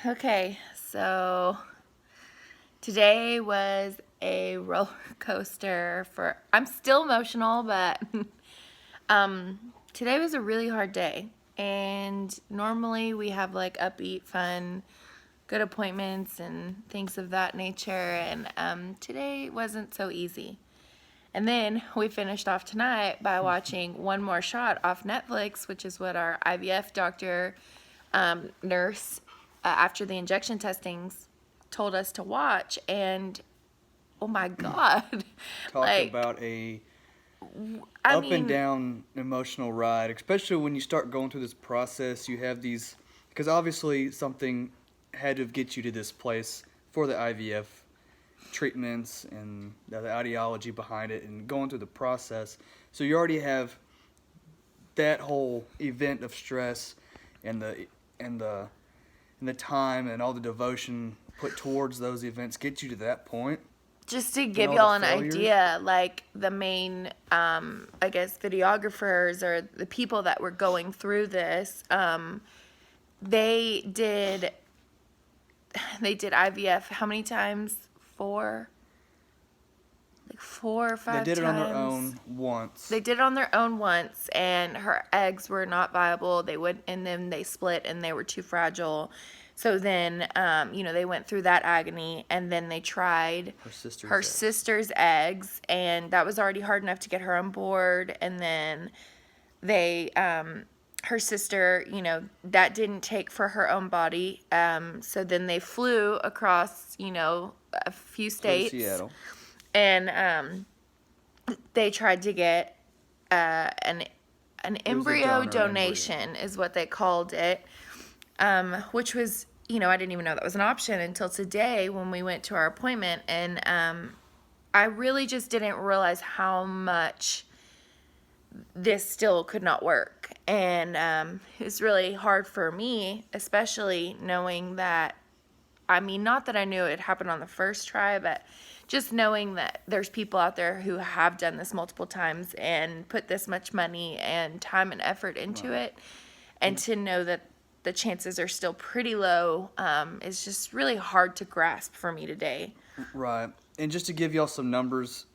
Okay, so today was a roller coaster I'm still emotional, but today was a really hard day. And normally we have like upbeat, fun, good appointments and things of that nature. And today wasn't so easy. And then we finished off tonight by watching One More Shot off Netflix, which is what our IVF doctor, nurse, after the injection testings, told us to watch. And oh my God, Talk like, about a I up and mean, down emotional ride, especially when you start going through this process. You have these, because obviously something had to get you to this place for the IVF treatments and the ideology behind it and going through the process. So you already have that whole event of stress and the time and all the devotion put towards those events get you to that point. just to And give all the y'all an failures. idea, like the main, I guess, videographers or the people that were going through this, they did they did IVF how many times? Four? Like 4 or 5 They did it on their times. own once. They did it on their own once, and her eggs were not viable. And then they split, and they were too fragile. So then, they went through that agony, and then they tried Her sister's her eggs. sister's eggs, and that was already hard enough to get her on board. And then her sister, that didn't take for her own body. So then they flew across, a few Flew to states, Seattle. and they tried to get an It was a embryo donor donation is what they called it, which was, I didn't even know that was an option until today when we went to our appointment. And I really just didn't realize how much this still could not work. And it was really hard for me, especially knowing that, not that I knew it happened on the first try, but just knowing that there's people out there who have done this multiple times and put this much money and time and effort into Right. it, and to know that the chances are still pretty low, is just really hard to grasp for me today. Right. And just to give y'all some numbers,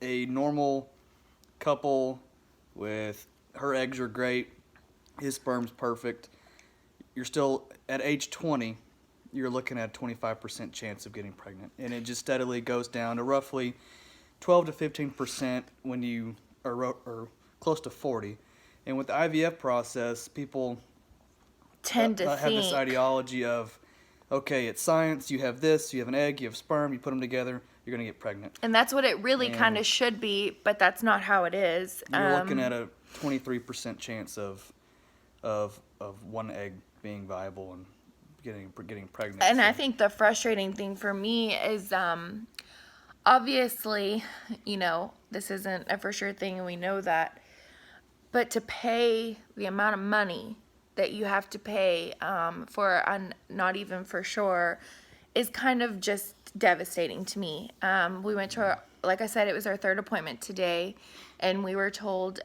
a normal couple with her eggs are great, his sperm's perfect. You're still at age 20, you're looking at a 25% chance of getting pregnant. And it just steadily goes down to roughly 12 to 15% when you are close to 40. And with the IVF process, people Tend to have this think. ideology of, okay, it's science, you have this, you have an egg, you have sperm, you put them together, you're going to get pregnant. And that's what it really kind And of should be, but that's not how it is. you're looking at a 23% chance of one egg being viable and getting pregnant. And So, I think the frustrating thing for me is, obviously, this isn't a for sure thing, and we know that. But to pay the amount of money that you have to pay, for a not even for sure, is kind of just devastating to me. We went to like I said, it was our third appointment today, and we were told,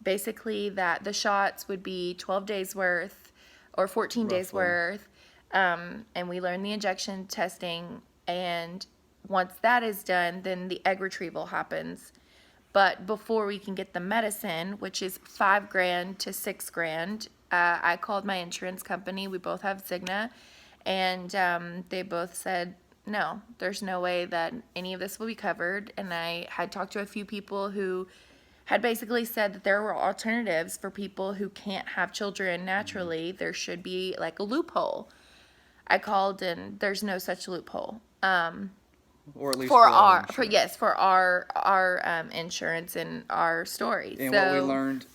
basically that the shots would be 12 days worth or 14 days roughly. worth. And we learned the injection testing, and once that is done, then the egg retrieval happens. But before we can get the medicine, which is $5,000 to $6,000, I called my insurance company. We both have Cigna, and they both said no, there's no way that any of this will be covered. And I had talked to a few people who had basically said that there were alternatives for people who can't have children naturally. There should be like a loophole. I called, and there's no such loophole. Or at least For for our our, for insurance. yes, for our insurance and our story. And what we So learned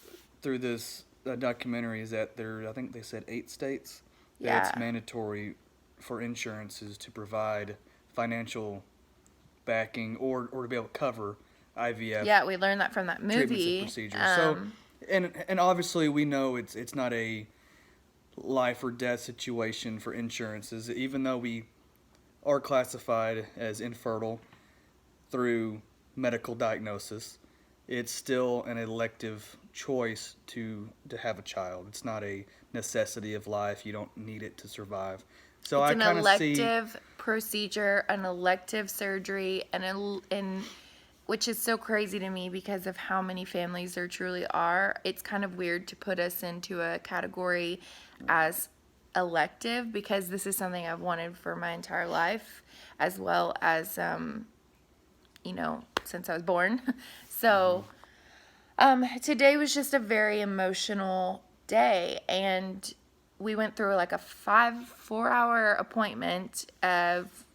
through this documentary is that I think they said 8 states, that it's yeah, mandatory for insurances to provide financial backing or to be able to cover IVF yeah, we learned that from that treatments and movie. procedures. So, and obviously we know it's not a life or death situation for insurances, even though we are classified as infertile through medical diagnosis. It's still an elective choice to have a child. It's not a necessity of life. You don't need it to survive. So It's I an kind of see. elective procedure, an elective surgery, and which is so crazy to me because of how many families there truly are. It's kind of weird to put us into a category as elective because this is something I've wanted for my entire life, as well as since I was born. So today was just a very emotional day, and we went through like a 4 hour appointment of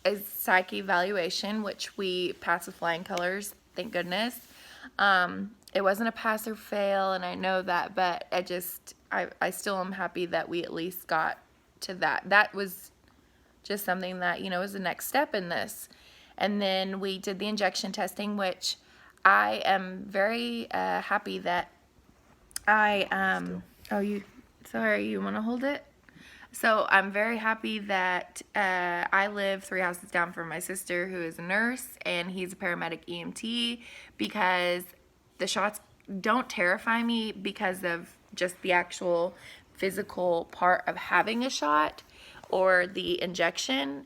a psych evaluation, which we passed with flying colors, thank goodness. It wasn't a pass or fail, and I know that, but I still am happy that we at least got to that. That was just something that, was the next step in this. And then we did the injection testing, which I am very happy that sorry, you want to hold it? So I'm very happy that I live 3 houses down from my sister, who is a nurse, and he's a paramedic EMT, because the shots don't terrify me because of just the actual physical part of having a shot or the injection.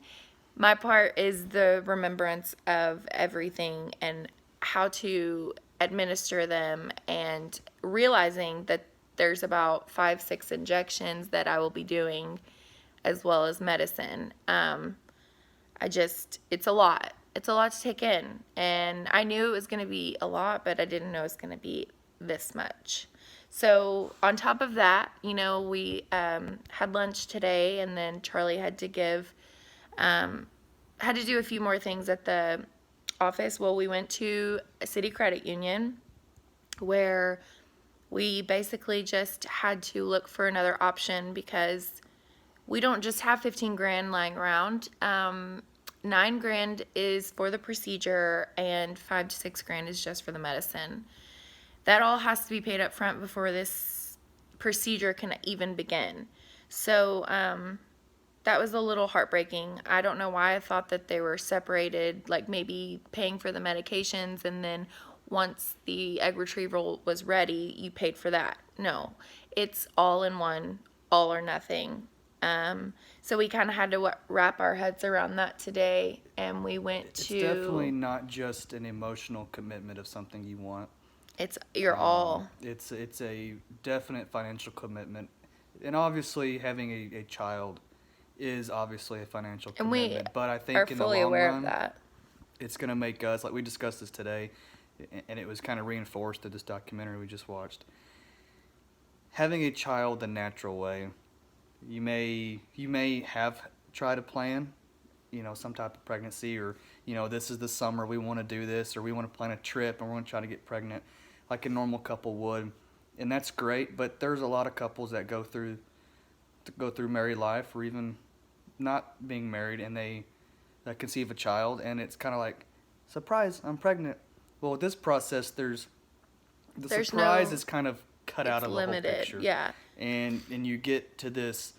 My part is the remembrance of everything and how to administer them, and realizing that there's about 5-6 injections that I will be doing, as well as medicine. It's a lot. It's a lot to take in. And I knew it was going to be a lot, but I didn't know it was going to be this much. So on top of that, we had lunch today, and then Charlie had to do a few more things at the office. Well, we went to a city credit union where we basically just had to look for another option because we don't just have 15 grand lying around. 9 grand is for the procedure, and 5 to 6 grand is just for the medicine. That all has to be paid up front before this procedure can even begin. So that was a little heartbreaking. I don't know why I thought that they were separated, like maybe paying for the medications, and then once the egg retrieval was ready, you paid for that. No, it's all in one, all or nothing. So we kind of had to wrap our heads around that today, and we went It's to. definitely not just an emotional commitment of something you want. It's your all. It's a definite financial commitment, and obviously having a child is obviously a financial And we commitment. But I are think in the fully long aware run, of that. it's going to make us, like we discussed this today, and it was kind of reinforced through this documentary we just watched. Having a child the natural way, you may have tried to plan, some type of pregnancy, or this is the summer, we want to do this, or we want to plan a trip and we're going to try to get pregnant like a normal couple would, and that's great. But there's a lot of couples that go through married life, or even not being married, and they conceive a child, and it's kind of like, surprise, I'm pregnant. Well, with this process, there's surprise is kind of cut out of the whole picture. Yeah. And you get to this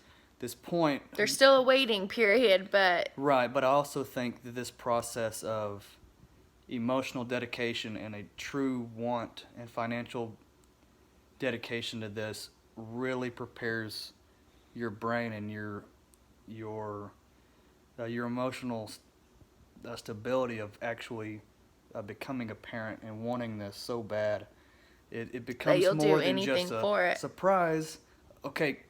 point. There's still a waiting period, but Right, but I also think that this process of emotional dedication and a true want and financial dedication to this really prepares your brain and your emotional stability of actually becoming a parent and wanting this so bad. It becomes you'll more do than anything just a for it. surprise. Okay,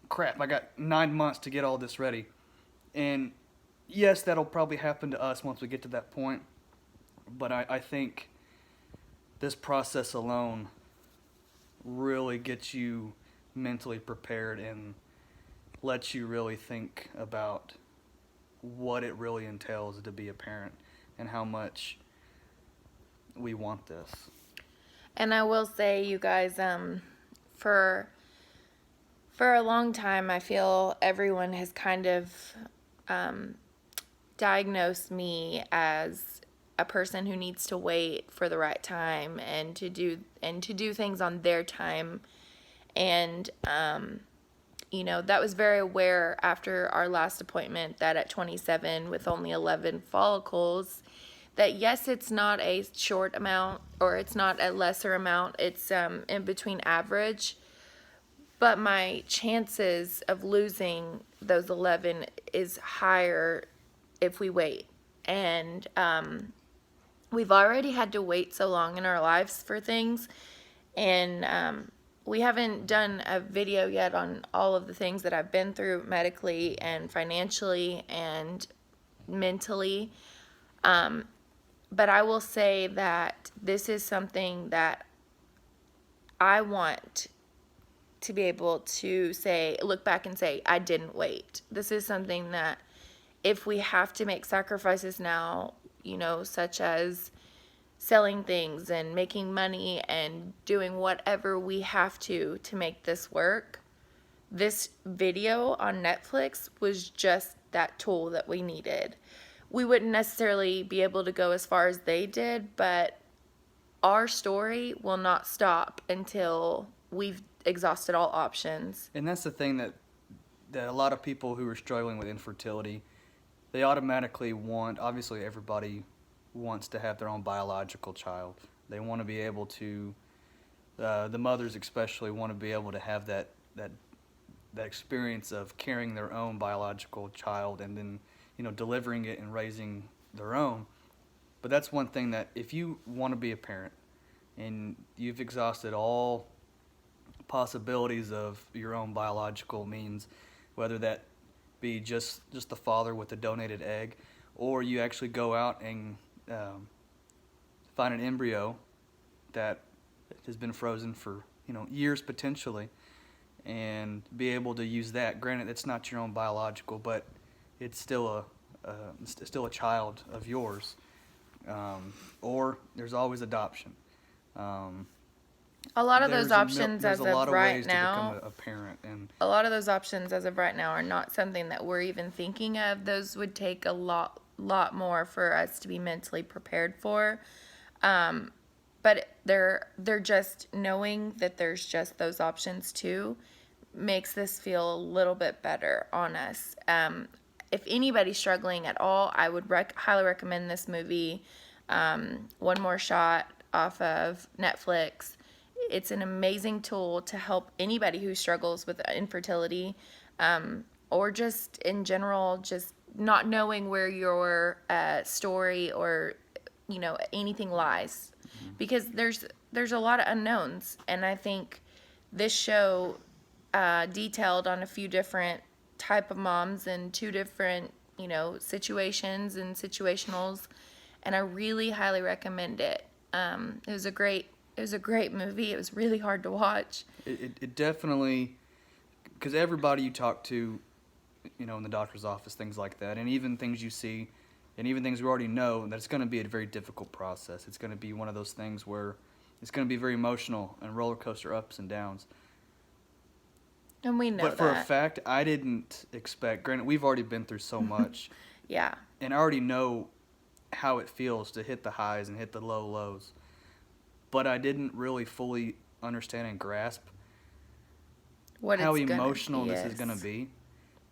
crap, I got 9 months to get all this ready. And yes, that'll probably happen to us once we get to that point. But I think this process alone really gets you mentally prepared and lets you really think about what it really entails to be a parent and how much we want this. And I will say, you guys, for a long time, I feel everyone has kind of diagnosed me as a person who needs to wait for the right time and to do things on their time. And that was very aware after our last appointment, that at 27 with only 11 follicles, that yes, it's not a short amount or it's not a lesser amount, it's in between average, but my chances of losing those 11 is higher if we wait. And we've already had to wait so long in our lives for things. And we haven't done a video yet on all of the things that I've been through medically and financially and mentally. But I will say that this is something that I want to be able to say, look back and say, I didn't wait. This is something that if we have to make sacrifices now, such as selling things and making money and doing whatever we have to make this work, this video on Netflix was just that tool that we needed. We wouldn't necessarily be able to go as far as they did, but our story will not stop until we've exhausted all options. And that's the thing that a lot of people who are struggling with infertility, they automatically want, obviously everybody wants to have their own biological child. They want to be able to, the mothers especially want to be able to have that experience of carrying their own biological child and then, delivering it and raising their own. But that's one thing that if you want to be a parent and you've exhausted all possibilities of your own biological means, whether that be just the father with a donated egg, or you actually go out and find an embryo that has been frozen for years potentially, and be able to use that. Granted, it's not your own biological, but it's still a child of yours. Or there's always adoption. A lot of those options there's as a lot of of right ways now, to become a parent, and a lot of those options as of right now are not something that we're even thinking of. Those would take a lot more for us to be mentally prepared for. But they're just knowing that there's just those options too makes this feel a little bit better on us. If anybody's struggling at all, I would highly recommend this movie, One More Shot, off of Netflix. It's an amazing tool to help anybody who struggles with infertility, or just in general, just not knowing where your story or anything lies, because there's a lot of unknowns, and I think this show detailed on a few different type of moms and two different situations and situationals, and I really highly recommend it. It was a great movie. It was really hard to watch. it definitely, because everybody you talk to, in the doctor's office, things like that, and even things you see, and even things we already know, that it's going to be a very difficult process. It's going to be one of those things where it's going to be very emotional and roller coaster ups and downs. And we know But for that. a fact, I didn't expect, granted, we've already been through so much, Yeah. and I already know how it feels to hit the highs and hit the low lows. But I didn't really fully understand and grasp What how it's gonna emotional be, this is going to yes. be.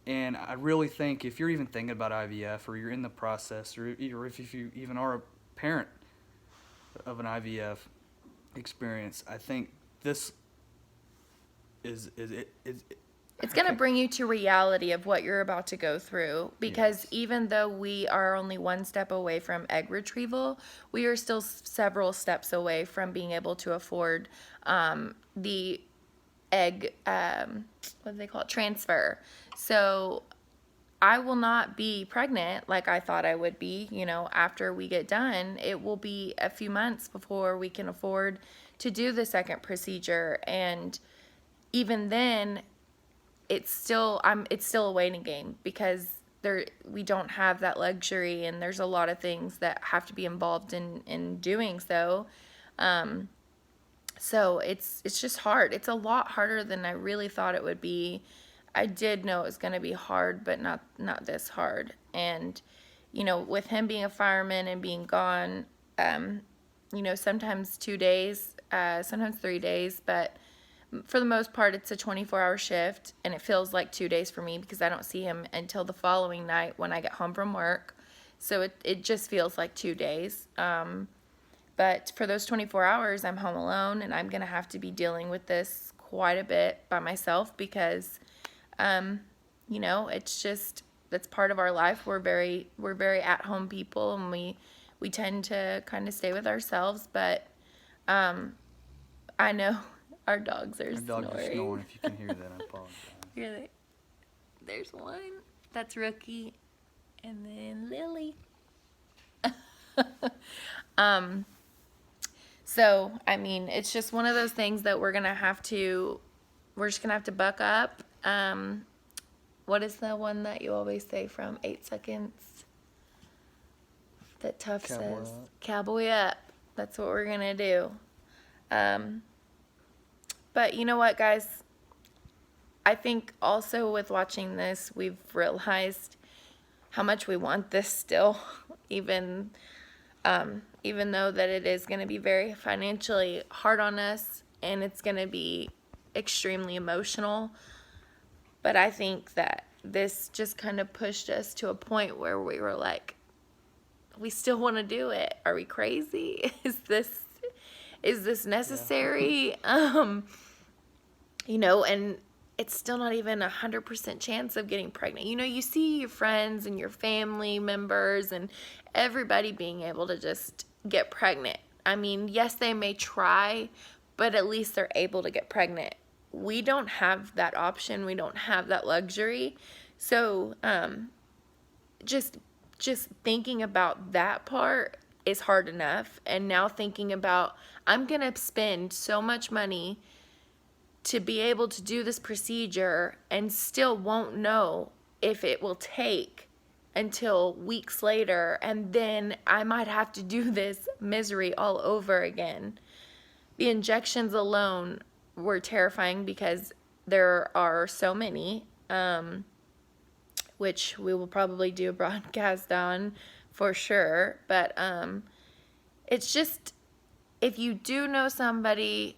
And I really think if you're even thinking about IVF, or you're in the process, or if you even are a parent of an IVF experience, I think this is It's going to bring you to reality of what you're about to go through, because Yes. even though we are only one step away from egg retrieval, we are still several steps away from being able to afford the egg, what do they call it, transfer. So I will not be pregnant like I thought I would be, after we get done. It will be a few months before we can afford to do the second procedure, and even then it's still a waiting game, because we don't have that luxury, and there's a lot of things that have to be involved in doing so. So it's just hard. It's a lot harder than I really thought it would be. I did know it was going to be hard, but not this hard. And with him being a fireman and being gone, sometimes 2 days, sometimes 3 days, but for the most part, it's a 24-hour shift, and it feels like 2 days for me because I don't see him until the following night when I get home from work. So it just feels like 2 days. But for those 24 hours, I'm home alone, and I'm going to have to be dealing with this quite a bit by myself because, you know, it's just, that's part of our life. We're very at home people, and we tend to kind of stay with ourselves. But I know our dogs are Our dogs are snoring. snoring. If you can hear that, I apologize. Really? There's one. That's Rookie. And then Lily. So, I mean, it's just one of those things that we're just going to have to buck up. What is the one that you always say from 8 Seconds? That Tough Cowboy says. up. Cowboy up. That's what we're going to do. But you know what, guys? I think also with watching this, we've realized how much we want this still, even though that it is going to be very financially hard on us and it's going to be extremely emotional. But I think that this just kind of pushed us to a point where we were like, we still want to do it. Are we crazy? Is this necessary? Yeah. You know, and it's still not even 100% chance of getting pregnant. You know, you see your friends and your family members and everybody being able to just get pregnant. I mean, yes, they may try, but at least they're able to get pregnant. We don't have that option. We don't have that luxury. So, just thinking about that part is hard enough. And now thinking about, I'm going to spend so much money to be able to do this procedure and still won't know if it will take until weeks later, and then I might have to do this misery all over again. The injections alone were terrifying because there are so many, which we will probably do a broadcast on for sure. But it's just, if you do know somebody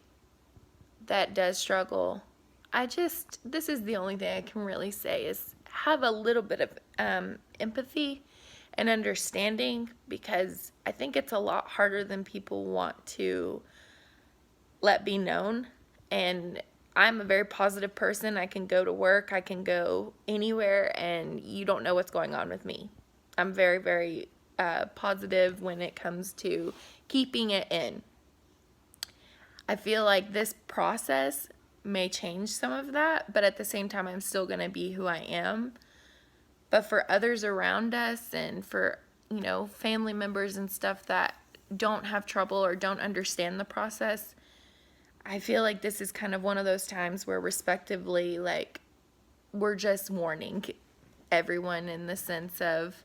that does struggle, this is the only thing I can really say is have a little bit of empathy and understanding, because I think it's a lot harder than people want to let be known. And I'm a very positive person. I can go to work, I can go anywhere, and you don't know what's going on with me. I'm very, very positive when it comes to keeping it in. I feel like this process may change some of that, but at the same time, I'm still going to be who I am. But for others around us and for, you know, family members and stuff that don't have trouble or don't understand the process, I feel like this is kind of one of those times where respectively, like, we're just warning everyone in the sense of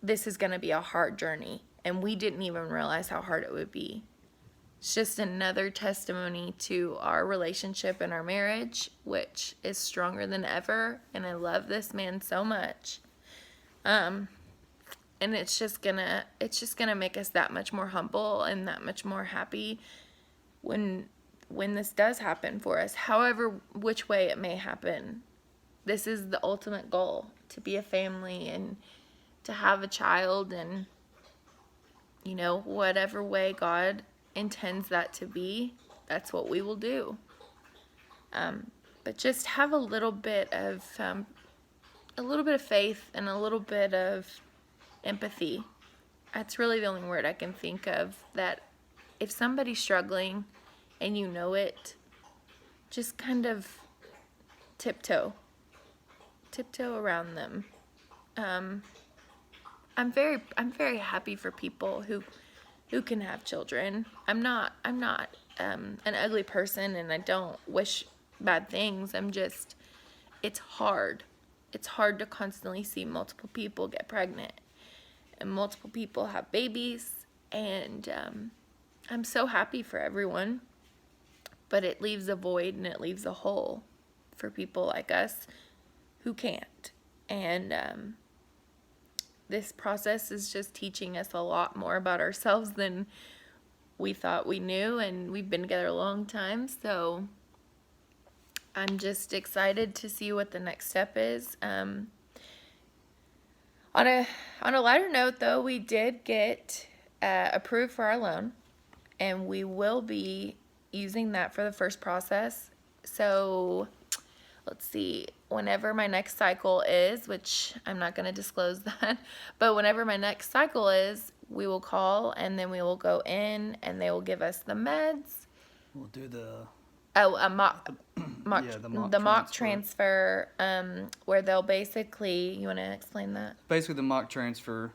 this is going to be a hard journey. And we didn't even realize how hard it would be. It's just another testimony to our relationship and our marriage, which is stronger than ever. And I love this man so much. And it's just gonna make us that much more humble and that much more happy when this does happen for us. However, which way it may happen, this is the ultimate goal, to be a family and to have a child, and, you know, whatever way God intends that to be, that's what we will do. But just have a little bit of faith and a little bit of empathy. That's really the only word I can think of. That if somebody's struggling and you know it, just kind of tiptoe around them. I'm very happy for people who can have children. I'm not an ugly person, and I don't wish bad things. It's hard. It's hard to constantly see multiple people get pregnant and multiple people have babies, and I'm so happy for everyone, but it leaves a void and it leaves a hole for people like us who can't. And this process is just teaching us a lot more about ourselves than we thought we knew, and we've been together a long time, so I'm just excited to see what the next step is. On a lighter note, though, we did get approved for our loan, and we will be using that for the first process. So let's see, whenever my next cycle is, which I'm not going to disclose that, but whenever my next cycle is, we will call and then we will go in and they will give us the meds. We'll do the A mock, yeah, the the mock transfer. transfer, where they'll basically, you want to explain that? Basically, the mock transfer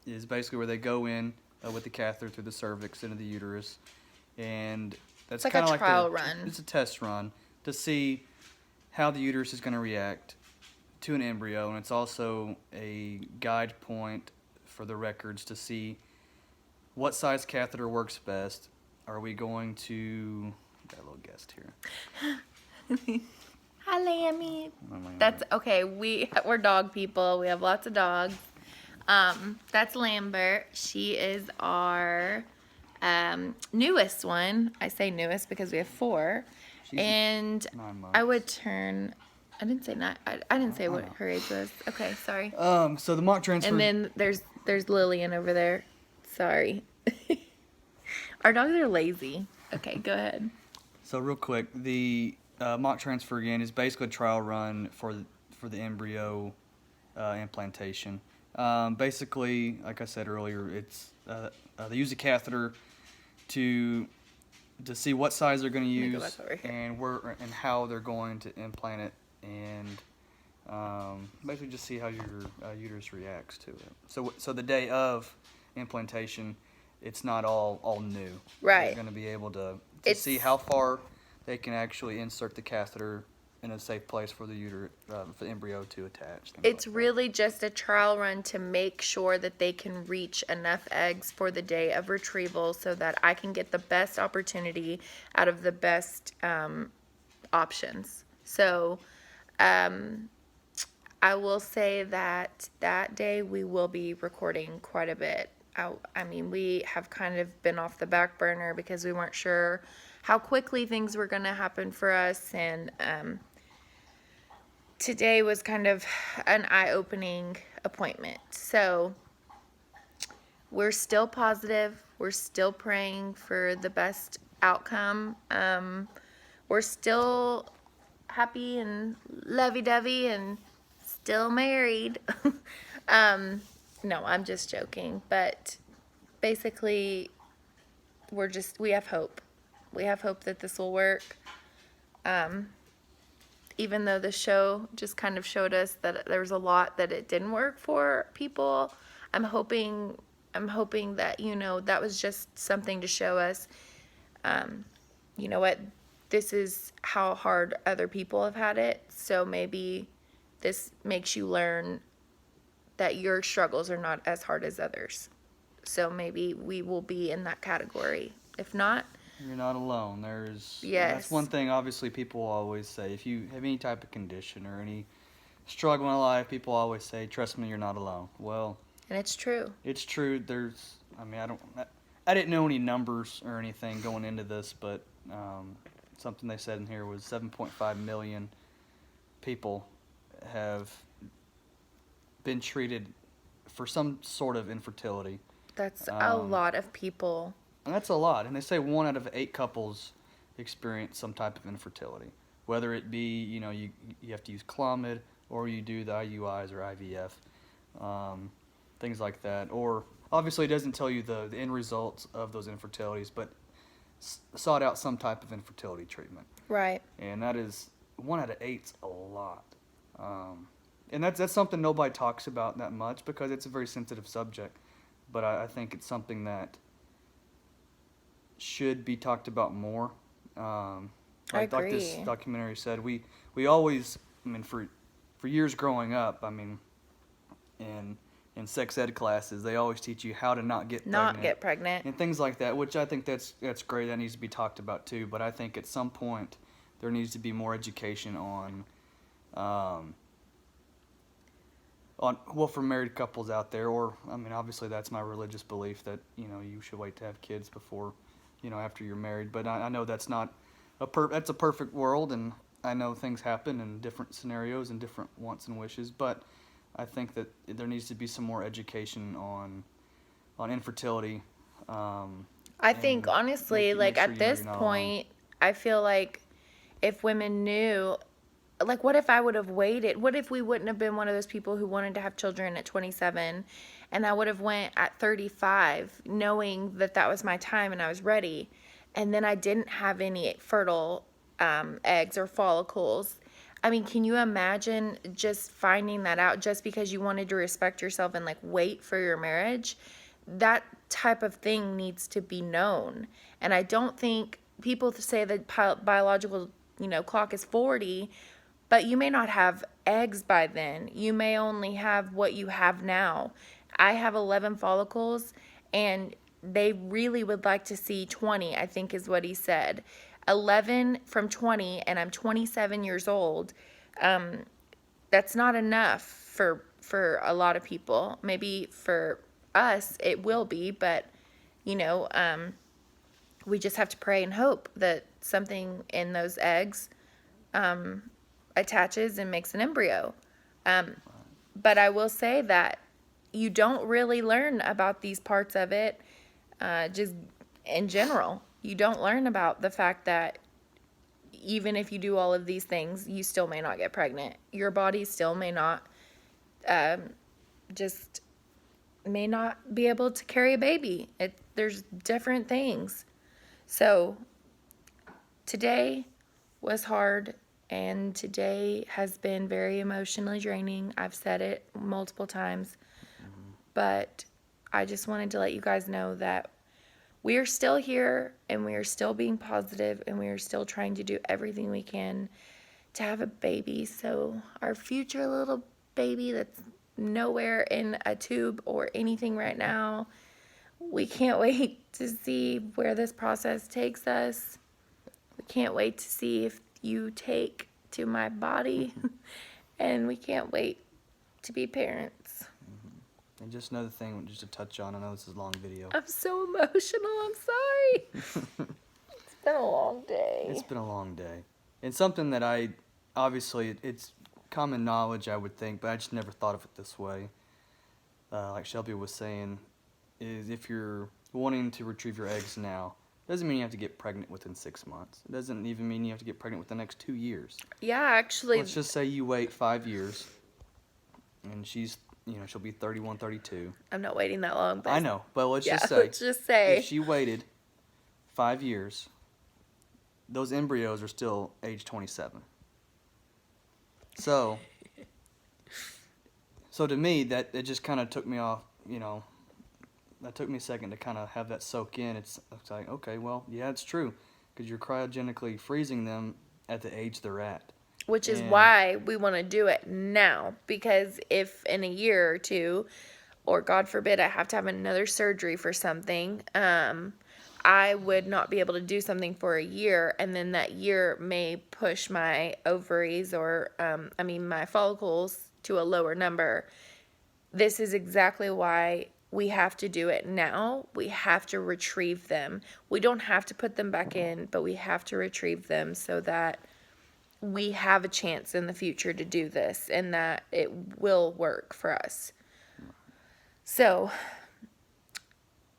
is basically where they go in with the catheter through the cervix into the uterus, and that's It's like kind a of trial like run. it's a test run to see how the uterus is going to react to an embryo, and it's also a guide point for the records to see what size catheter works best. Are we going to got a little guest here? Hi, Lammy. Oh, my That's God. okay. We're dog people. We have lots of dogs. That's Lambert. She is our newest one. I say newest because we have 4. She's And 9 months. I would turn. I didn't say not. I didn't say what know. her age was. Okay, sorry. So the mock transfer. And then there's Lillian over there. Sorry. Our dogs are lazy. Okay, go ahead. So real quick, the mock transfer again is basically a trial run for the embryo implantation. Basically, like I said earlier, it's they use a catheter to see what size they're going to me go use back over here. and where and how they're going to implant it, and basically just see how your uterus reacts to it. So the day of implantation, it's not all new. Right. They're going to be able to It's- see how far they can actually insert the catheter in a safe place for the for the embryo to attach. It's really just a trial run to make sure that they can reach enough eggs for the day of retrieval so that I can get the best opportunity out of the best options. So I will say that day we will be recording quite a bit. I mean, we have kind of been off the back burner because we weren't sure how quickly things were going to happen for us, and today was kind of an eye-opening appointment. So we're still positive. We're still praying for the best outcome. We're still happy and lovey-dovey and still married. No, I'm just joking. But basically, we have hope. We have hope that this will work. Even though the show just kind of showed us that there was a lot that it didn't work for people, I'm hoping that, that was just something to show us, you know what, this is how hard other people have had it. So maybe this makes you learn that your struggles are not as hard as others. So maybe we will be in that category. If not, you're not alone. That's Yes. one thing obviously people always say. If you have any type of condition or any struggle in life, people always say, trust me, you're not alone. Well, and it's true. it's true. I didn't know any numbers or anything going into this, but something they said in here was 7.5 million people have been treated for some sort of infertility. That's a lot of people. And that's a lot. And they say 1 out of 8 couples experience some type of infertility. Whether it be, you have to use Clomid, or you do the IUIs or IVF, things like that. Or, obviously, it doesn't tell you the end results of those infertilities, but sought out some type of infertility treatment. Right. And that is, 1 out of 8's a lot. And that's something nobody talks about that much because it's a very sensitive subject. But I think it's something that should be talked about more. Like this agree. documentary said, we always, for years growing up, in sex ed classes, they always teach you how to not get pregnant. and things like that, which I think that's great. That needs to be talked about too. But I think at some point there needs to be more education on for married couples out there, or obviously that's my religious belief that you should wait to have kids before after you're married. But I know that's not that's a perfect world, and I know things happen in different scenarios and different wants and wishes. But I think that there needs to be some more education on infertility. I think honestly, make like sure at you know this you're not alone. point, I feel like if women knew, like, what if I would have waited? What if we wouldn't have been one of those people who wanted to have children at 27, and I would have went at 35 knowing that that was my time and I was ready, and then I didn't have any fertile eggs or follicles. I mean, can you imagine just finding that out just because you wanted to respect yourself and like wait for your marriage? That type of thing needs to be known. And I don't think people say that biological, clock is 40, but you may not have eggs by then. You may only have what you have now. I have 11 follicles, and they really would like to see 20, I think is what he said. 11 from 20, and I'm 27 years old. That's not enough for a lot of people. Maybe for us it will be, but we just have to pray and hope that something in those eggs attaches and makes an embryo. But I will say that you don't really learn about these parts of it just in general. You don't learn about the fact that even if you do all of these things, you still may not get pregnant. Your body still may not just may not be able to carry a baby. There's different things. So today was hard, and today has been very emotionally draining. I've said it multiple times, but I just wanted to let you guys know that we are still here, and we are still being positive, and we are still trying to do everything we can to have a baby. So our future little baby that's nowhere in a tube or anything right now, we can't wait to see where this process takes us. We can't wait to see if you take to my body, and we can't wait to be parents. And just another thing, just to touch on, I know this is a long video. I'm so emotional. I'm sorry. It's been a long day. It's been a long day. And something that obviously, it's common knowledge, I would think, but I just never thought of it this way. Like Shelby was saying, is if you're wanting to retrieve your eggs now, doesn't mean you have to get pregnant within 6 months. It doesn't even mean you have to get pregnant within the next 2 years. Yeah, actually. Let's just say you wait 5 years, and she's, she'll be 31, 32. I'm not waiting that long. But I know, but let's just say. If she waited 5 years, those embryos are still age 27. So to me, that it just kind of took me off, that took me a second to kind of have that soak in. It's like, okay, well, yeah, it's true, because you're cryogenically freezing them at the age they're at. Which is why we want to do it now, because if in a year or two, or God forbid, I have to have another surgery for something, I would not be able to do something for a year, and then that year may push my ovaries or, my follicles to a lower number. This is exactly why we have to do it now. We have to retrieve them. We don't have to put them back in, but we have to retrieve them so that we have a chance in the future to do this and that it will work for us. So,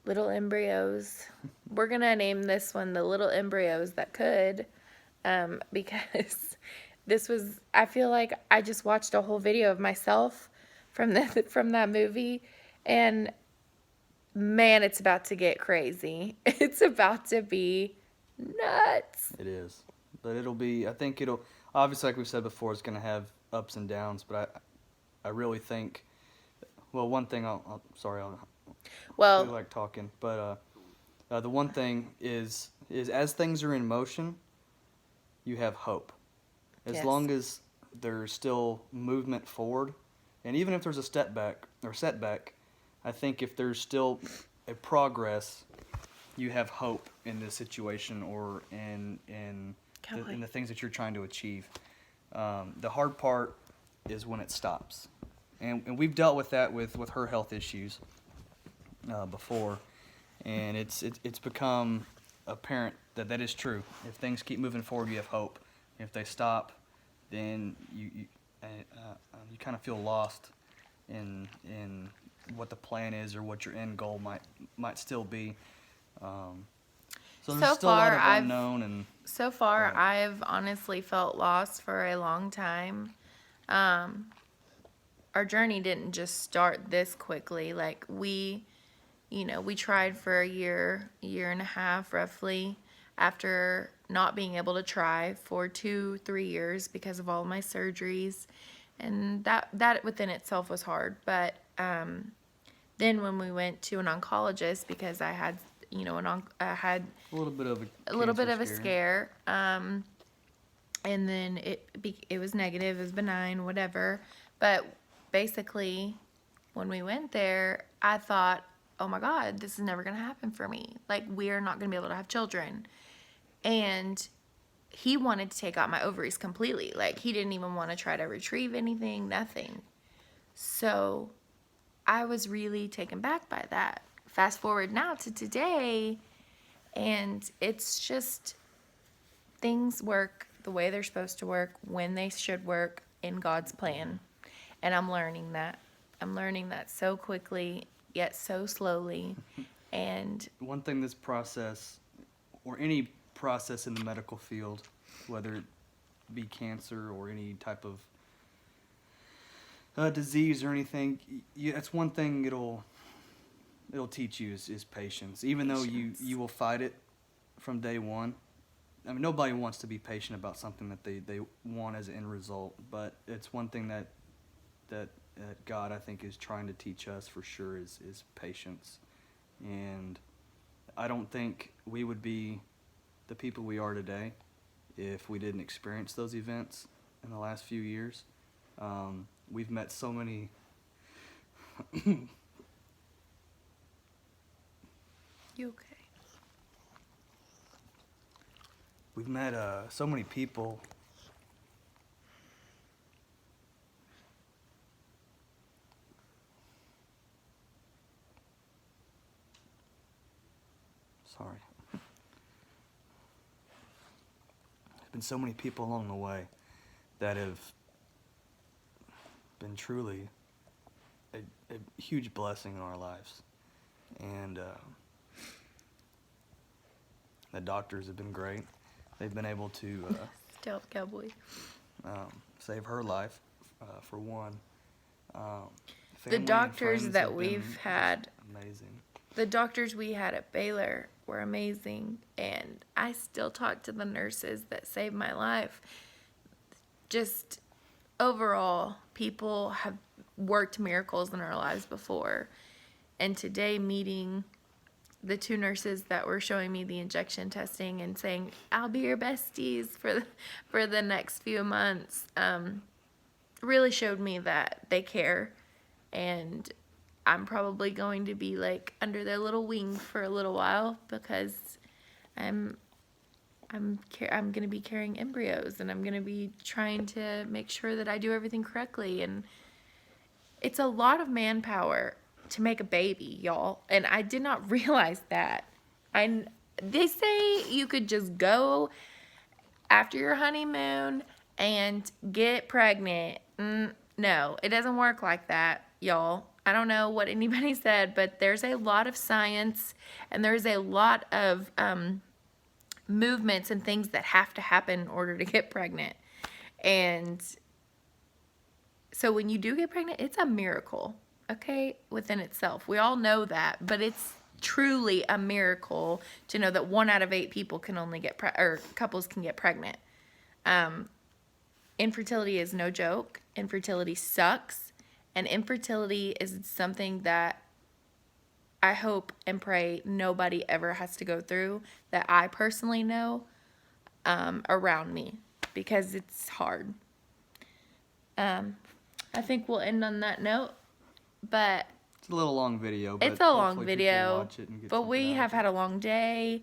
little embryos. We're going to name this one the Little Embryos That Could, because I feel like I just watched a whole video of myself from that movie, and man, it's about to get crazy. It's about to be nuts. It is. But I think it'll, obviously, like we said before, it's going to have ups and downs, but I really think, well, one thing, I really like talking, but the one thing is as things are in motion, you have hope. As long as there's still movement forward, and even if there's a setback, I think if there's still a progress, you have hope in this situation or in the things that you're trying to achieve. The hard part is when it stops, and we've dealt with that with her health issues before, and it's become apparent that is true. If things keep moving forward, you have hope. If they stop, then you kind of feel lost in what the plan is or what your end goal might still be. So there's So still a lot far, of unknown and So far, Right. I've honestly felt lost for a long time. Um, our journey didn't just start this quickly. Like we tried for a year and a half roughly after not being able to try for 2, 3 years because of all my surgeries. And that within itself was hard. But then when we went to an oncologist because I had, I had a little bit of a little bit cancer of a scare. And then it was negative, it was benign, whatever. But basically, when we went there, I thought, oh my God, this is never going to happen for me. Like, we're not going to be able to have children. And he wanted to take out my ovaries completely. Like, he didn't even want to try to retrieve anything, nothing. So I was really taken back by that. Fast forward now to today, and it's just things work the way they're supposed to work, when they should work, in God's plan. And I'm learning that. I'm learning that so quickly, yet so slowly. And one thing this process, or any process in the medical field, whether it be cancer or any type of disease or anything, that's one thing it'll teach you is patience. Even though you will fight it from day one. I mean, nobody wants to be patient about something that they want as an end result, but it's one thing that God, I think, is trying to teach us for sure is patience. And I don't think we would be the people we are today if we didn't experience those events in the last few years. We've met so many you okay? we've met so many people sorry. There's been so many people along the way that have been truly a huge blessing in our lives. And the doctors have been great. They've been able to Stealth cowboy. save her life, for one. The Family and doctors friends that have been we've just had, amazing. the doctors we had at Baylor were amazing. And I still talk to the nurses that saved my life. Just overall, people have worked miracles in our lives before. And today, meeting the 2 nurses that were showing me the injection testing and saying, I'll be your besties for the next few months, really showed me that they care. And I'm probably going to be like under their little wing for a little while because I'm going to be carrying embryos, and I'm going to be trying to make sure that I do everything correctly. And it's a lot of manpower to make a baby, y'all. And I did not realize that. They say you could just go after your honeymoon and get pregnant. No, it doesn't work like that, y'all. I don't know what anybody said, but there's a lot of science and there's a lot of movements and things that have to happen in order to get pregnant. And so when you do get pregnant, it's a miracle, okay, within itself. We all know that, but it's truly a miracle to know that 1 out of 8 people can only get or couples can get pregnant. Infertility is no joke. Infertility sucks, and infertility is something that I hope and pray nobody ever has to go through, that I personally know around me, because it's hard. I think we'll end on that note, but It's a little long video, but it's a long hopefully people video, watch it and get but something we out have of it. had a long day.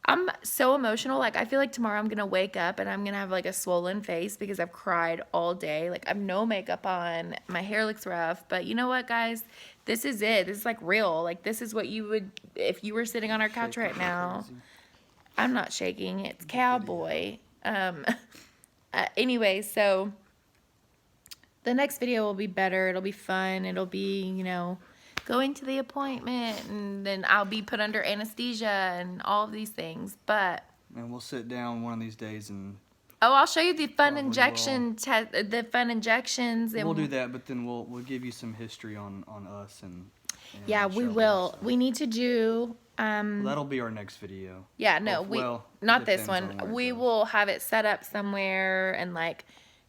I'm so emotional. Like, I feel like tomorrow I'm going to wake up and I'm going to have like a swollen face because I've cried all day. Like, I have no makeup on. My hair looks rough. But you know what, guys? This is it. This is like real. Like, this is what you would, if you were sitting on our couch Shaking right now. crazy. I'm not shaking. It's cowboy. Anyway, so the next video will be better. It'll be fun. It'll be, going to the appointment, and then I'll be put under anesthesia and all of these things. But And we'll sit down one of these days and I'll show you the fun Probably the fun injections. And we'll do that. But then we'll give you some history on us and yeah, we Charlotte, will. so. We need to do. Well, that'll be our next video. Yeah, no, not this depends one. on where it We goes. will have it set up somewhere and like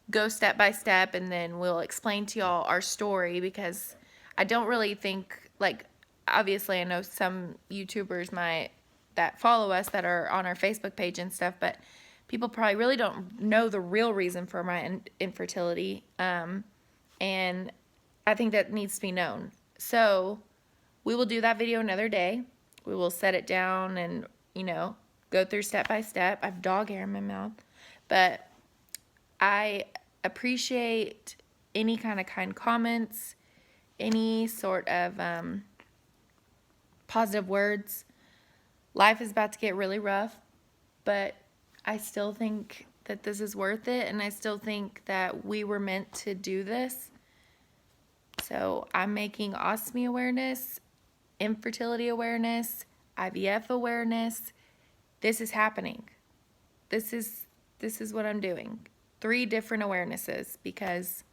go step by step, and then we'll explain to y'all our story, because I don't really think, like, obviously I know some YouTubers that follow us that are on our Facebook page and stuff, but people probably really don't know the real reason for my infertility, and I think that needs to be known. So we will do that video another day. We will set it down and, go through step by step. I have dog hair in my mouth. But I appreciate any kind of kind comments, any sort of positive words. Life is about to get really rough, but I still think that this is worth it, and I still think that we were meant to do this. So I'm making ostomy awareness, infertility awareness, IVF awareness. This is happening. This is what I'm doing. 3 different awarenesses, because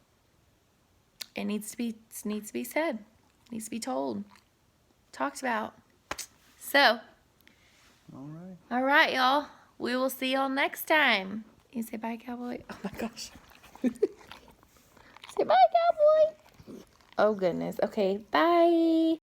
it needs to be said. It needs to be told. Talked about. So, all right, y'all. We will see y'all next time. You say bye, cowboy? Oh my gosh. Say bye, cowboy. Oh goodness. Okay, bye.